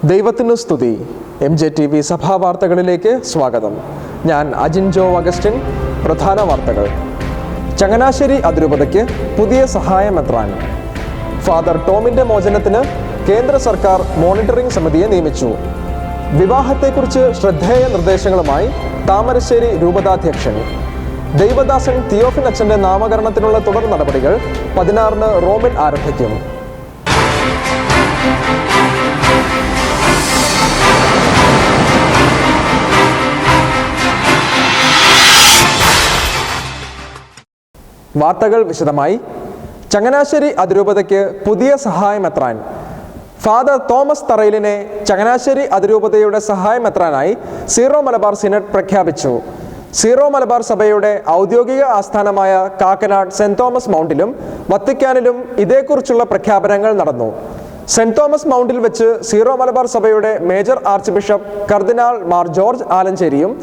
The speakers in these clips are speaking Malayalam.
ദൈവത്തിനു സ്തുതി. MJTV സഭാവാർത്തകളിലേക്ക് സ്വാഗതം. ഞാൻ അജിൻ ജോ അഗസ്റ്റിൻ. പ്രധാന വാർത്തകൾ. ചങ്ങനാശ്ശേരി അതിരൂപതയ്ക്ക് പുതിയ സഹായമെത്രാൻ. ഫാദർ ടോമിന്റെ മോചനത്തിന് കേന്ദ്ര സർക്കാർ മോണിറ്ററിംഗ് സമിതിയെ നിയമിച്ചു. വിവാഹത്തെക്കുറിച്ച് ശ്രദ്ധേയ നിർദ്ദേശങ്ങളുമായി താമരശ്ശേരി രൂപതാധ്യക്ഷൻ. ദൈവദാസൻ തിയോഫിൻ അച്ഛന്റെ നാമകരണത്തിനുള്ള തുടർ നടപടികൾ 16-ന് റോമിൽ ആരംഭിക്കും. വാർത്തകൾ വിശദമായി. ചങ്ങനാശ്ശേരി അതിരൂപതയ്ക്ക് പുതിയ സഹായമെത്രാൻ. ഫാദർ തോമസ് തറയിലിനെ ചങ്ങനാശ്ശേരി അതിരൂപതയുടെ സഹായമെത്രാനായി സീറോ മലബാർ സിനഡ് പ്രഖ്യാപിച്ചു. സീറോ മലബാർ സഭയുടെ ഔദ്യോഗിക ആസ്ഥാനമായ കാക്കനാട് സെന്റ് തോമസ് മൗണ്ടിലും വത്തിക്കാനിലും ഇതേക്കുറിച്ചുള്ള പ്രഖ്യാപനങ്ങൾ നടന്നു. സെന്റ് തോമസ് മൗണ്ടിൽ വെച്ച് സീറോ മലബാർ സഭയുടെ മേജർ ആർച്ച് ബിഷപ്പ് കർദിനാൾ മാർ ജോർജ് ആലഞ്ചേരിയും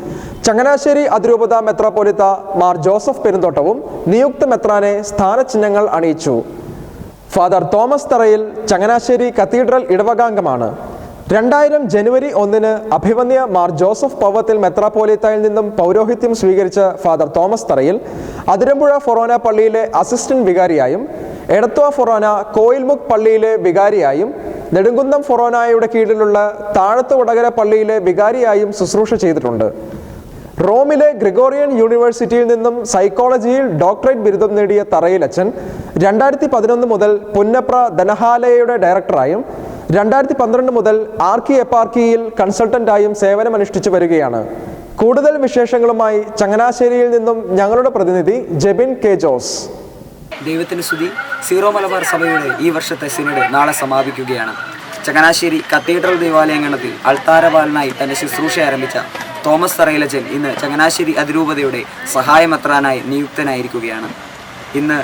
ചങ്ങനാശ്ശേരി അതിരൂപത മെത്രാപ്പോലിത്ത മാർ ജോസഫ് പെരുന്തോട്ടവും നിയുക്ത മെത്രാനെ സ്ഥാനചിഹ്നങ്ങൾ അണിയിച്ചു. ഫാദർ തോമസ് തറയിൽ ചങ്ങനാശ്ശേരി കത്തീഡ്രൽ ഇടവകാംഗമാണ്. 2000 ജനുവരി 1-ന് അഭിവന്യ മാർ ജോസഫ് പൗവത്തിൽ മെത്രാപ്പോലിത്തയിൽ നിന്നും പൗരോഹിത്യം സ്വീകരിച്ച ഫാദർ തോമസ് തറയിൽ അതിരമ്പുഴ ഫൊറോന പള്ളിയിലെ അസിസ്റ്റന്റ് വികാരിയായും എടത്വ ഫൊറോന കോയിൽമുക്ക് പള്ളിയിലെ വികാരിയായും നെടുങ്കുന്നം ഫൊറോനായുടെ കീഴിലുള്ള താഴത്ത് വടകര പള്ളിയിലെ വികാരിയായും ശുശ്രൂഷ ചെയ്തിട്ടുണ്ട്. റോമിലെ ഗ്രിഗോറിയൻ യൂണിവേഴ്സിറ്റിയിൽ നിന്നും സൈക്കോളജിയിൽ ഡോക്ടറേറ്റ് ബിരുദം നേടിയ തറയിലച്ചൻ 2011 മുതൽ പുന്നപ്ര ധനഹാലയയുടെ ഡയറക്ടറായും 2012 മുതൽ ആർക്കി എപ്പാർക്കിയിൽ കൺസൾട്ടന്റായും സേവനമനുഷ്ഠിച്ചു വരികയാണ്. കൂടുതൽ വിശേഷങ്ങളുമായി ചങ്ങനാശ്ശേരിയിൽ നിന്നും ഞങ്ങളുടെ പ്രതിനിധി ജെബിൻ കെ ജോസ്. ദൈവത്തിന് സ്തുതി. സീറോ മലബാർ സഭയുടെ ഈ വർഷത്തെ സിനഡ് നാളെ സമാപിക്കുകയാണ്. ചങ്ങനാശ്ശേരി കത്തീഡ്രൽ ദേവാലയാങ്കണത്തിൽ അൾത്താരപാലനായി തന്റെ ശുശ്രൂഷ ആരംഭിച്ച തോമസ് തറയിലച്ചൻ ഇന്ന് ചങ്ങനാശ്ശേരി അതിരൂപതയുടെ സഹായമെത്രാനായി നിയുക്തനായിരിക്കുകയാണ്. ഇന്ന്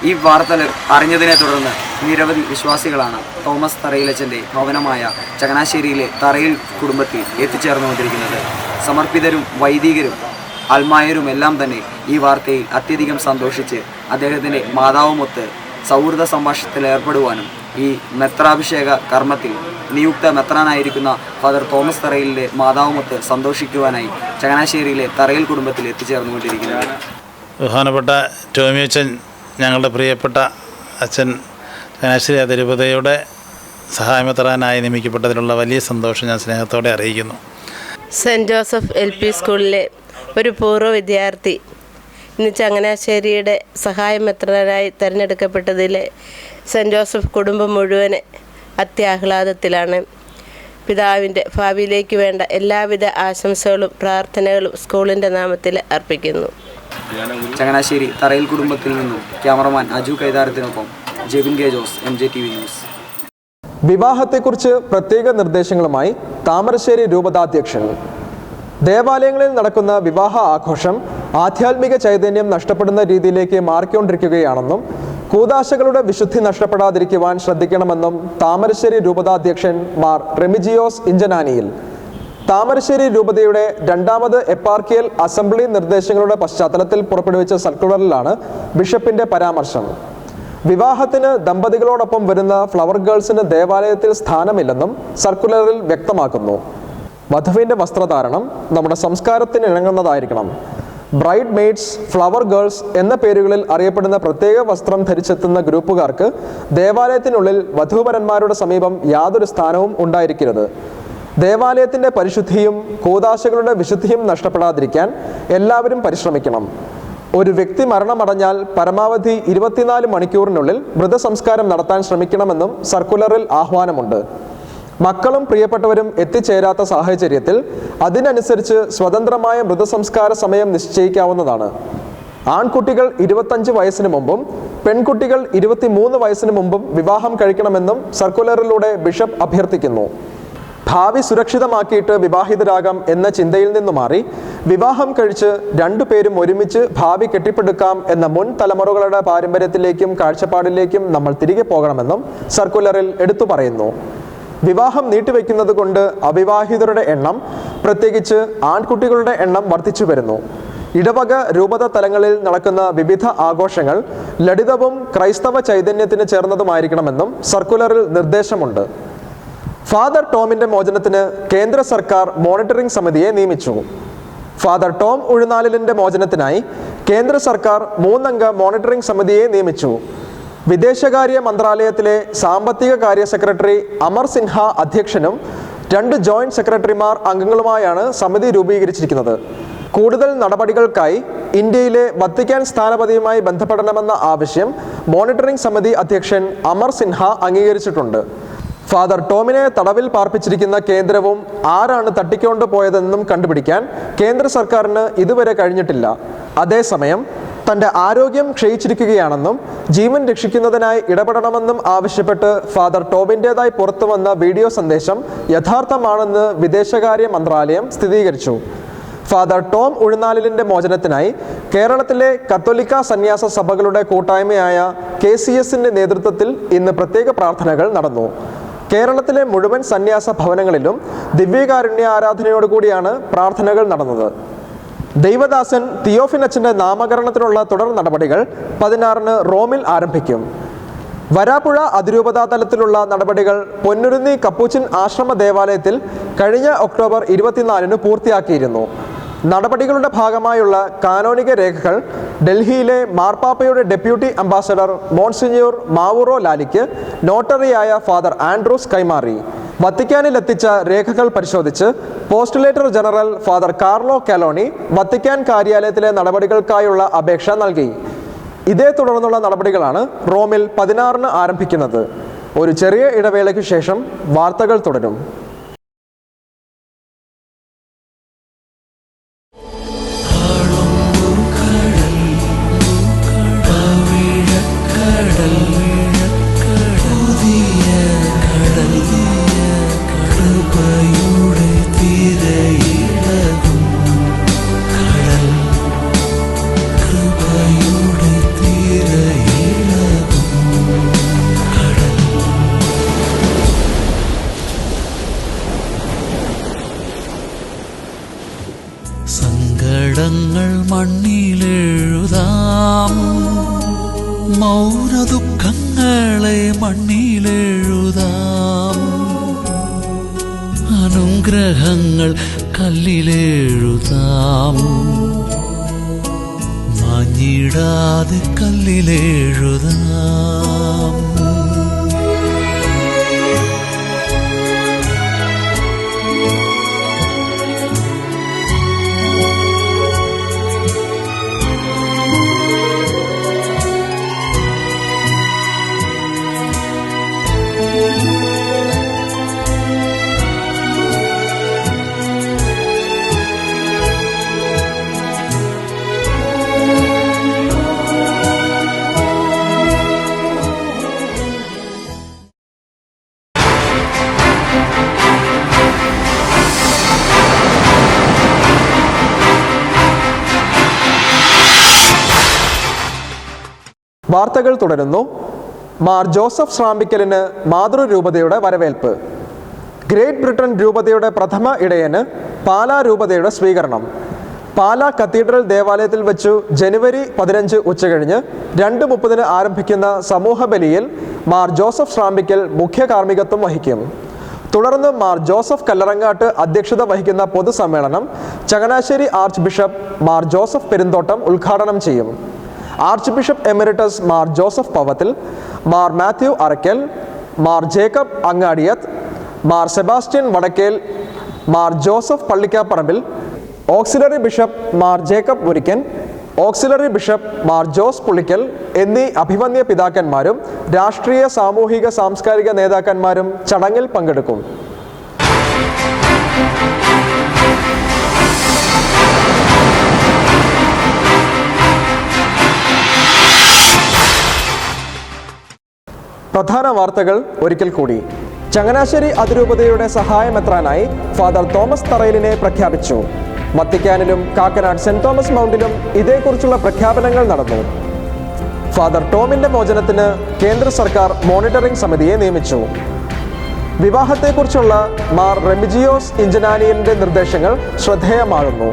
ഈ വാർത്ത അറിഞ്ഞതിനെ തുടർന്ന് നിരവധി വിശ്വാസികളാണ് തോമസ് തറയിലച്ചൻ്റെ ഭവനമായ ചങ്ങനാശ്ശേരിയിലെ തറയിൽ കുടുംബത്തിൽ എത്തിച്ചേർന്നുകൊണ്ടിരിക്കുന്നത്. സമർപ്പിതരും വൈദികരും അൽമായരും എല്ലാം തന്നെ ഈ വാർത്തയിൽ അത്യധികം സന്തോഷിച്ച് അദ്ദേഹത്തിൻ്റെ മാതാവുമൊത്ത് സൗഹൃദ സംഭാഷണത്തിൽ ഏർപ്പെടുവാനും ഈ മെത്രാഭിഷേക കർമ്മത്തിൽ നിയുക്ത മെത്രാനായിരിക്കുന്ന ഫാദർ തോമസ് തറയിലിൻ്റെ മാതാവുമൊത്ത് സന്തോഷിക്കുവാനായി ചങ്ങനാശ്ശേരിയിലെ തറയിൽ കുടുംബത്തിൽ എത്തിച്ചേർന്നുകൊണ്ടിരിക്കുന്നത്. ബഹുമാനപ്പെട്ട ടോമി അച്ഛൻ, ഞങ്ങളുടെ പ്രിയപ്പെട്ട അച്ഛൻ ചങ്ങനാശ്ശേരി അതിരൂപതയുടെ സഹായമെത്രാനായി നിയമിക്കപ്പെട്ടതിലുള്ള വലിയ സന്തോഷം ഞാൻ സ്നേഹത്തോടെ അറിയിക്കുന്നു. സെൻറ്റ് ജോസഫ് LP സ്കൂളിലെ ഒരു പൂർവ്വ വിദ്യാർത്ഥി ഇന്ന് ചങ്ങനാശ്ശേരിയുടെ സഹായമെത്രാനായി തിരഞ്ഞെടുക്കപ്പെട്ടതിൽ സെൻറ്റ് ജോസഫ് കുടുംബം മുഴുവൻ അത്യാഹ്ലാദത്തിലാണ്. പിതാവിൻ്റെ ഭാവിയിലേക്ക് വേണ്ട എല്ലാവിധ ആശംസകളും പ്രാർത്ഥനകളും സ്കൂളിൻ്റെ നാമത്തിൽ അർപ്പിക്കുന്നു. ചങ്ങനാശ്ശേരി തറയിൽ കുടുംബത്തിൽ നിന്നും ക്യാമറമാൻ അജു കൈതാരത്തിനൊപ്പം Jebin K Jose, MJTV news. വിവാഹത്തെക്കുറിച്ച് പ്രത്യേക നിർദ്ദേശങ്ങളുമായി താമരശ്ശേരി രൂപതാധ്യക്ഷൻ. ദേവാലയങ്ങളിൽ നടക്കുന്ന വിവാഹ ആഘോഷം ആധ്യാത്മിക ചൈതന്യം നഷ്ടപ്പെടുന്ന രീതിയിലേക്ക് മാറിക്കൊണ്ടിരിക്കുകയാണെന്നും കൂദാശകളുടെ വിശുദ്ധി നഷ്ടപ്പെടാതിരിക്കുവാൻ ശ്രദ്ധിക്കണമെന്നും താമരശ്ശേരി രൂപതാധ്യക്ഷൻ മാർ റെമിജിയോസ് ഇഞ്ചനാനിയിൽ. താമരശ്ശേരി രൂപതയുടെ 2ാമത് എപ്പാർക്കിയൽ അസംബ്ലി നിർദ്ദേശങ്ങളുടെ പശ്ചാത്തലത്തിൽ പുറപ്പെടുവിച്ച സർക്കുലറിലാണ് ബിഷപ്പിന്റെ പരാമർശം. വിവാഹത്തിന് ദമ്പതികളോടൊപ്പം വരുന്ന ഫ്ലവർ ഗേൾസിന് ദേവാലയത്തിൽ സ്ഥാനമില്ലെന്നും സർക്കുലറിൽ വ്യക്തമാക്കുന്നു. വധുവിന്റെ വസ്ത്രധാരണം നമ്മുടെ സംസ്കാരത്തിന് ഇണങ്ങുന്നതായിരിക്കണം. ബ്രൈഡ് മെയ്ഡ്സ്, ഫ്ലവർ ഗേൾസ് എന്ന പേരുകളിൽ അറിയപ്പെടുന്ന പ്രത്യേക വസ്ത്രം ധരിച്ചെത്തുന്ന ഗ്രൂപ്പുകാർക്ക് ദേവാലയത്തിനുള്ളിൽ വധൂവരന്മാരുടെ സമീപം യാതൊരു സ്ഥാനവും ഉണ്ടായിരിക്കരുത്. ദേവാലയത്തിന്റെ പരിശുദ്ധിയും കൂദാശകളുടെ വിശുദ്ധിയും നഷ്ടപ്പെടാതിരിക്കാൻ എല്ലാവരും പരിശ്രമിക്കണം. ഒരു വ്യക്തി മരണമടഞ്ഞാൽ പരമാവധി 24 മണിക്കൂറിനുള്ളിൽ മൃതസംസ്കാരം നടത്താൻ ശ്രമിക്കണമെന്നും സർക്കുലറിൽ ആഹ്വാനമുണ്ട്. മക്കളും പ്രിയപ്പെട്ടവരും എത്തിച്ചേരാത്ത സാഹചര്യത്തിൽ അതിനനുസരിച്ച് സ്വതന്ത്രമായ മൃതസംസ്കാര സമയം നിശ്ചയിക്കാവുന്നതാണ്. ആൺകുട്ടികൾ 25 വയസ്സിന് മുമ്പും പെൺകുട്ടികൾ 23 വയസ്സിന് മുമ്പും വിവാഹം കഴിക്കണമെന്നും സർക്കുലറിലൂടെ ബിഷപ്പ് അഭ്യർത്ഥിക്കുന്നു. ഭാവി സുരക്ഷിതമാക്കിയിട്ട് വിവാഹിതരാകാം എന്ന ചിന്തയിൽ നിന്നു മാറി വിവാഹം കഴിച്ച് 2 പേരും ഒരുമിച്ച് ഭാവി കെട്ടിപ്പടുക്കാം എന്ന മുൻ തലമുറകളുടെ പാരമ്പര്യത്തിലേക്കും കാഴ്ചപ്പാടിലേക്കും നമ്മൾ തിരികെ പോകണമെന്നും സർക്കുലറിൽ എടുത്തു പറയുന്നു. വിവാഹം നീട്ടിവെക്കുന്നത് കൊണ്ട് അവിവാഹിതരുടെ എണ്ണം, പ്രത്യേകിച്ച് ആൺകുട്ടികളുടെ എണ്ണം വർദ്ധിച്ചു വരുന്നു. ഇടവക രൂപത തലങ്ങളിൽ നടക്കുന്ന വിവിധ ആഘോഷങ്ങൾ ലളിതവും ക്രൈസ്തവ ചൈതന്യത്തിന് ചേർന്നതുമായിരിക്കണമെന്നും സർക്കുലറിൽ നിർദ്ദേശമുണ്ട്. ഫാദർ ടോമിൻ്റെ മോചനത്തിന് കേന്ദ്ര സർക്കാർ മോണിറ്ററിംഗ് സമിതിയെ നിയമിച്ചു. ഫാദർ ടോം ഉഴുന്നാലിലിൻ്റെ മോചനത്തിനായി കേന്ദ്ര സർക്കാർ 3 അംഗ മോണിറ്ററിംഗ് സമിതിയെ നിയമിച്ചു. വിദേശകാര്യ മന്ത്രാലയത്തിലെ സാമ്പത്തിക കാര്യ സെക്രട്ടറി അമർ സിൻഹ അധ്യക്ഷനും 2 ജോയിന്റ് സെക്രട്ടറിമാർ അംഗങ്ങളുമായാണ് സമിതി രൂപീകരിച്ചിരിക്കുന്നത്. കൂടുതൽ നടപടികൾക്കായി ഇന്ത്യയിലെ വത്തിക്കാൻ സ്ഥാനപതിയുമായി ബന്ധപ്പെടണമെന്ന ആവശ്യം മോണിറ്ററിംഗ് സമിതി അധ്യക്ഷൻ അമർ സിൻഹ അംഗീകരിച്ചിട്ടുണ്ട്. ഫാദർ ടോമിനെ തടവിൽ പാർപ്പിച്ചിരിക്കുന്ന കേന്ദ്രവും ആരാണ് തട്ടിക്കൊണ്ട് പോയതെന്നും കണ്ടുപിടിക്കാൻ കേന്ദ്ര സർക്കാരിന് ഇതുവരെ കഴിഞ്ഞിട്ടില്ല. അതേസമയം തൻ്റെ ആരോഗ്യം ക്ഷയിച്ചിരിക്കുകയാണെന്നും ജീവൻ രക്ഷിക്കുന്നതിനായി ഇടപെടണമെന്നും ആവശ്യപ്പെട്ട് ഫാദർ ടോമിൻ്റേതായി പുറത്തുവന്ന വീഡിയോ സന്ദേശം യഥാർത്ഥമാണെന്ന് വിദേശകാര്യ മന്ത്രാലയം സ്ഥിരീകരിച്ചു. ഫാദർ ടോം ഉഴുന്നാലിലിൻ്റെ മോചനത്തിനായി കേരളത്തിലെ കത്തോലിക്ക സന്യാസ സഭകളുടെ കൂട്ടായ്മയായ KCSന്റെ നേതൃത്വത്തിൽ ഇന്ന് പ്രത്യേക പ്രാർത്ഥനകൾ നടന്നു. കേരളത്തിലെ മുഴുവൻ സന്യാസ ഭവനങ്ങളിലും ദിവ്യകാരുണ്യ ആരാധനയോടുകൂടിയാണ് പ്രാർത്ഥനകൾ നടന്നത്. ദൈവദാസൻ തിയോഫിനച്ചൻ്റെ നാമകരണത്തിനുള്ള തുടർ നടപടികൾ 16-ന് റോമിൽ ആരംഭിക്കും. വരാപ്പുഴ അതിരൂപതാ തലത്തിലുള്ള നടപടികൾ പൊന്നുരുന്നി കപ്പൂച്ചിൻ ആശ്രമ ദേവാലയത്തിൽ കഴിഞ്ഞ ഒക്ടോബർ 24-ന് പൂർത്തിയാക്കിയിരുന്നു. നടപടികളുടെ ഭാഗമായുള്ള കാനോനിക രേഖകൾ ഡൽഹിയിലെ മാർപ്പാപ്പയുടെ ഡെപ്യൂട്ടി അംബാസഡർ മോൺസിഞ്ഞൂർ മാവുറോ ലാലിക്ക് നോട്ടറിയായ ഫാദർ ആൻഡ്രൂസ് കൈമാറി. വത്തിക്കാനിലെത്തിച്ച രേഖകൾ പരിശോധിച്ച് postulator general father Carlo Calloni Vatican കാര്യാലയത്തിലെ നടപടികൾക്കായുള്ള അപേക്ഷ നൽകി. ഇതേ തുടർന്നുള്ള നടപടികളാണ് റോമിൽ 16-ന് ആരംഭിക്കുന്നത്. ഒരു ചെറിയ ഇടവേളയ്ക്ക് ശേഷം വാർത്തകൾ തുടരും. സങ്കടങ്ങൾ മണ്ണിലെഴുതാം, മൗന ദുഃഖങ്ങളെ മണ്ണിലെഴുതാം, അനുഗ്രഹങ്ങൾ കല്ലിലെഴുതാം, മാഞ്ഞിടാതെ കല്ലിലെഴുതാം. വാർത്തകൾ തുടരുന്നു. മാർ ജോസഫ് ശ്രാമ്പിക്കലിന് മാതൃരൂപതയുടെ വരവേൽപ്പ്. ഗ്രേറ്റ് ബ്രിട്ടൻ രൂപതയുടെ പ്രഥമ ഇടയന് പാലാ രൂപതയുടെ സ്വീകരണം. പാലാ കത്തീഡ്രൽ ദേവാലയത്തിൽ വെച്ചു ജനുവരി 15 ഉച്ചകഴിഞ്ഞ് 2:30-ന് ആരംഭിക്കുന്ന സമൂഹ ബലിയിൽ മാർ ജോസഫ് ശ്രാമ്പിക്കൽ മുഖ്യ കാർമ്മികത്വം വഹിക്കും. തുടർന്ന് മാർ ജോസഫ് കല്ലറങ്ങാട്ട് അധ്യക്ഷത വഹിക്കുന്ന പൊതുസമ്മേളനം ചങ്ങനാശ്ശേരി ആർച്ച് ബിഷപ്പ് മാർ ജോസഫ് പെരുന്തോട്ടം ഉദ്ഘാടനം ചെയ്യും. Archbishop emeritus Mar Joseph Powathil, Mar Mathew Arackal, Mar Jacob Angadiath, Mar Sebastian Vadakel, Mar Joseph Pallikaparampil, auxiliary bishop Mar Jacob Murickan, auxiliary bishop Mar Jose Pulickal എന്നീ അഭിമന്യ പിതാക്കന്മാരും രാഷ്ട്രീയ, സാമൂഹിക, സാംസ്കാരിക നേതാക്കന്മാരും ചടങ്ങിൽ പങ്കെടുക്കും. പ്രധാന വാർത്തകൾ ഒരിക്കൽ കൂടി. ചങ്ങനാശ്ശേരി അതിരൂപതയുടെ സഹായമെത്രാനായി ഫാദർ തോമസ് തറയിലിനെ പ്രഖ്യാപിച്ചു. വത്തിക്കാനിലും കാക്കനാട് സെന്റ് തോമസ് മൗണ്ടിലും ഇതേക്കുറിച്ചുള്ള പ്രഖ്യാപനങ്ങൾ നടന്നു. ഫാദർ ടോമിന്റെ മോചനത്തിന് കേന്ദ്ര സർക്കാർ മോണിറ്ററിംഗ് സമിതിയെ നിയമിച്ചു. വിവാഹത്തെക്കുറിച്ചുള്ള മാർ റെമിജിയോസ് ഇഞ്ചനാനിയന്റെ നിർദ്ദേശങ്ങൾ ശ്രദ്ധേയമാകുന്നു.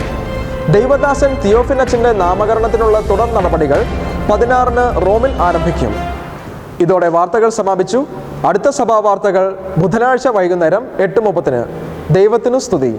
ദൈവദാസൻ തിയോഫിനച്ചന്റെ നാമകരണത്തിനുള്ള തുടർ നടപടികൾ 16-ന് റോമിൽ ആരംഭിക്കും. ഇതോടെ വാർത്തകൾ സമാപിച്ചു. അടുത്ത സഭാ വാർത്തകൾ ബുധനാഴ്ച വൈകുന്നേരം 8:30. ദൈവത്തിനു സ്തുതി.